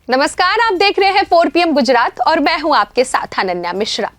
नमस्कार, आप देख रहे हैं 4 PM गुजरात और मैं हूं आपके साथ अनन्या मिश्रा।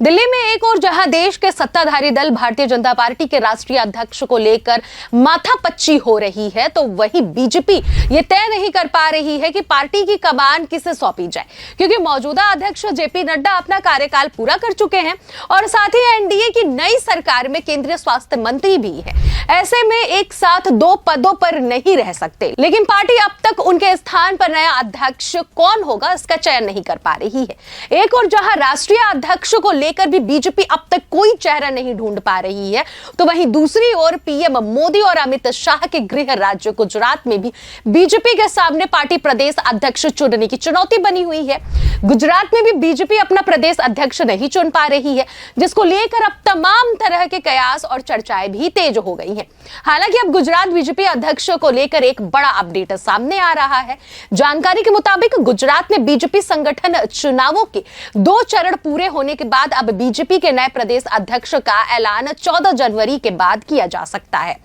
दिल्ली में एक और जहां देश के सत्ताधारी दल भारतीय जनता पार्टी के राष्ट्रीय अध्यक्ष को लेकर माथापच्ची हो रही है, तो वही बीजेपी ये तय नहीं कर पा रही है कि पार्टी की कमान किसे सौंपी जाए, क्योंकि मौजूदा अध्यक्ष जेपी नड्डा अपना कार्यकाल पूरा कर चुके हैं और साथ ही एनडीए की नई सरकार में केंद्रीय स्वास्थ्य मंत्री भी है। ऐसे में एक साथ 2 पदों पर नहीं रह सकते, लेकिन पार्टी अब तक उनके स्थान पर नया अध्यक्ष कौन होगा इसका चयन नहीं कर पा रही है। एक और जहां राष्ट्रीय अध्यक्ष को लेकर भी बीजेपी अब तक कोई चेहरा नहीं ढूंढ पा रही है, तो वहीं दूसरी ओर पीएम मोदी और अमित शाह के गृह राज्य गुजरात में भी बीजेपी के सामने पार्टी प्रदेश अध्यक्ष चुनने की चुनौती बनी हुई है। गुजरात में भी बीजेपी अपना प्रदेश अध्यक्ष नहीं चुन पा रही है, जिसको लेकर अब तमाम तरह के कयास और चर्चाएं भी तेज हो गई हैं। हालांकि अब गुजरात बीजेपी अध्यक्ष को लेकर एक बड़ा अपडेट सामने आ रहा है। जानकारी के मुताबिक गुजरात में बीजेपी संगठन चुनावों के 2 चरण पूरे होने के बाद अब बीजेपी के नए प्रदेश अध्यक्ष का ऐलान 14 जनवरी के बाद किया जा सकता है।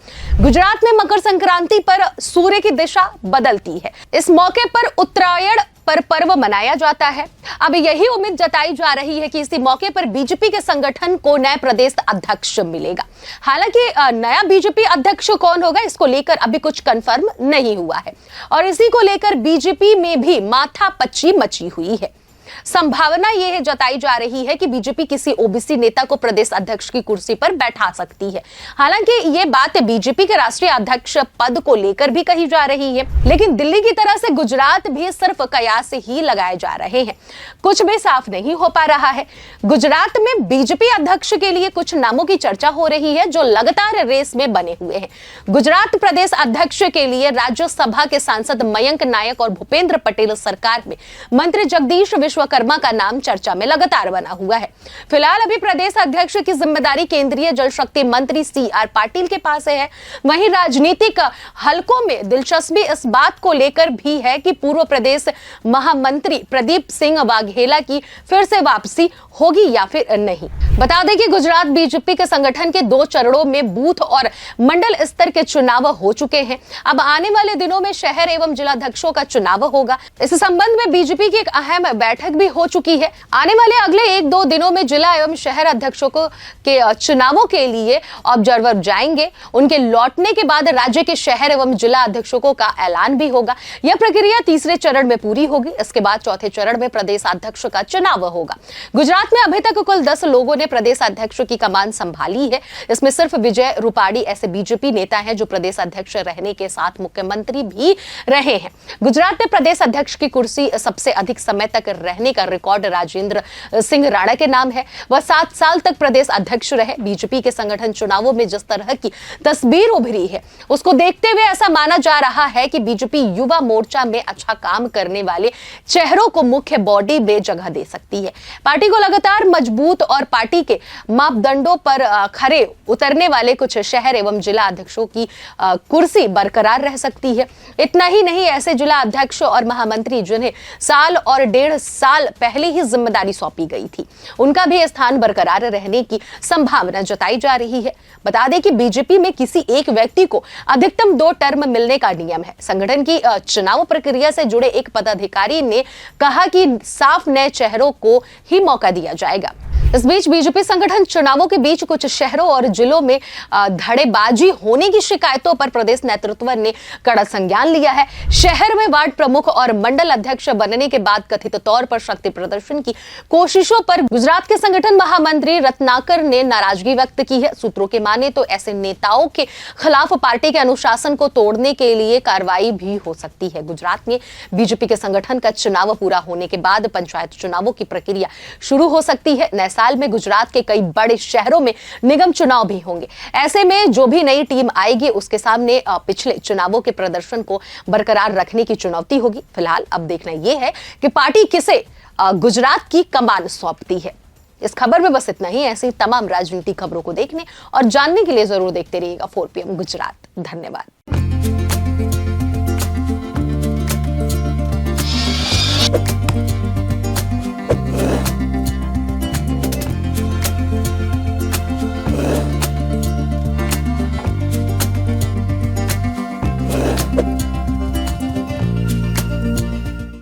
गुजरात में मकर संक्रांति पर सूर्य की दिशा बदलती है। इस मौके पर उत्तरायण पर पर्व मनाया जाता है। अब यही उम्मीद जताई जा रही है कि इसी मौके पर बीजेपी के संगठन को नया प्रदेश अध्यक्ष मिलेगा। हालांकि नया बीजेपी अध्यक्ष कौन होगा इसको लेकर अभी कुछ कंफर्म नहीं हुआ है और इसी को लेकर बीजेपी में भी माथापच्ची मची हुई है। संभावना यह जताई जा रही है कि बीजेपी किसी ओबीसी नेता को प्रदेश अध्यक्ष की कुर्सी पर बैठा सकती है। हालांकि यह बात बीजेपी के राष्ट्रीय अध्यक्ष पद को लेकर भी कही जा रही है, लेकिन दिल्ली की तरह से गुजरात भी सिर्फ कयास ही लगाए जा रहे हैं। कुछ भी साफ नहीं हो पा रहा है। गुजरात में बीजेपी अध्यक्ष के लिए कुछ नामों की चर्चा हो रही है जो लगातार रेस में बने हुए हैं। गुजरात प्रदेश अध्यक्ष के लिए राज्यसभा के सांसद मयंक नायक और भूपेंद्र पटेल सरकार में मंत्री जगदीश विश्वकर्मा का नाम चर्चा में लगातार बना हुआ है। फिलहाल अभी प्रदेश अध्यक्ष की जिम्मेदारी केंद्रीय जल शक्ति मंत्री CR पाटिल के पास है। वहीं राजनीतिक हलकों में दिलचस्पी इस बात को लेकर भी है कि पूर्व प्रदेश महामंत्री प्रदीप सिंह वाघेला की फिर से वापसी होगी या फिर नहीं। बता दें कि गुजरात बीजेपी के संगठन के 2 चरणों में बूथ और मंडल स्तर के चुनाव हो चुके हैं। अब आने वाले दिनों में शहर एवं जिलाध्यक्षों का चुनाव होगा। इस संबंध में बीजेपी की एक अहम बैठक भी हो चुकी है। आने वाले अगले 1-2 दिनों में जिला एवं शहर अध्यक्षों के चुनावों के लिए ऑब्जर्वर जाएंगे। उनके लौटने के बाद राज्य के शहर एवं जिला अध्यक्षों का ऐलान भी होगा। यह प्रक्रिया 3रे चरण में पूरी होगी। इसके बाद 4थे चरण में प्रदेश अध्यक्ष का चुनाव होगा। गुजरात में अभी तक कुल 10 लोगों ने प्रदेश अध्यक्ष की कमान संभाली है। इसमें सिर्फ विजय रूपाणी ऐसे बीजेपी नेता हैं जो प्रदेश अध्यक्ष रहने के साथ मुख्यमंत्री भी रहे हैं। गुजरात में प्रदेश अध्यक्ष की कुर्सी सबसे अधिक समय तक रहने का रिकॉर्ड राजेंद्र सिंह राणा के नाम है। वह 7 साल तक प्रदेश अध्यक्ष रहे। बीजेपी के संगठन चुनावों में जिस तरह की तस्वीर उभरी है उसको देखते हुए ऐसा माना जा रहा है कि बीजेपी युवा मोर्चा में अच्छा काम करने वाले चेहरों को मुख्य बॉडी में जगह दे सकती है। पार्टी को लगातार मजबूत और पार्टी के मापदंडों पर खरे उतरने वाले कुछ शहर एवं जिला अध्यक्षों की कुर्सी बरकरार रह सकती है। इतना ही नहीं, ऐसे जिला अध्यक्ष और महामंत्री जिन्हें साल और 1.5 साल पहले ही जिम्मेदारी सौंपी गई थी, उनका भी स्थान बरकरार रहने की संभावना जताई जा रही है। बता दें कि बीजेपी में किसी एक व्यक्ति को अधिकतम 2 टर्म मिलने का नियम है। संगठन की चुनाव प्रक्रिया से जुड़े एक पदाधिकारी ने कहा कि साफ नए चेहरों को ही मौका दिया जाएगा। इस बीच बीजेपी संगठन चुनावों के बीच कुछ शहरों और जिलों में धड़ेबाजी होने की शिकायतों पर प्रदेश नेतृत्व ने कड़ा संज्ञान लिया है। शहर में वार्ड प्रमुख और मंडल अध्यक्ष बनने के बाद कथित तौर पर शक्ति प्रदर्शन की कोशिशों पर गुजरात के संगठन महामंत्री रत्नाकर ने नाराजगी व्यक्त की है। सूत्रों के माने तो ऐसे नेताओं के खिलाफ पार्टी के अनुशासन को तोड़ने के लिए कार्रवाई भी हो सकती है। गुजरात में बीजेपी के संगठन का चुनाव पूरा होने के बाद पंचायत चुनावों की प्रक्रिया शुरू हो सकती है। नए साल में गुजरात के कई बड़े शहरों में निगम चुनाव भी होंगे। ऐसे में जो भी नई टीम आएगी उसके सामने पिछले चुनावों के प्रदर्शन को बरकरार रखने की चुनौती होगी। फिलहाल अब देखना यह है कि पार्टी किसे गुजरात की कमान सौंपती है। इस खबर में बस इतना ही। ऐसी तमाम राजनीतिक खबरों को देखने और जानने के लिए जरूर देखते रहिएगा 4 PM गुजरात। धन्यवाद।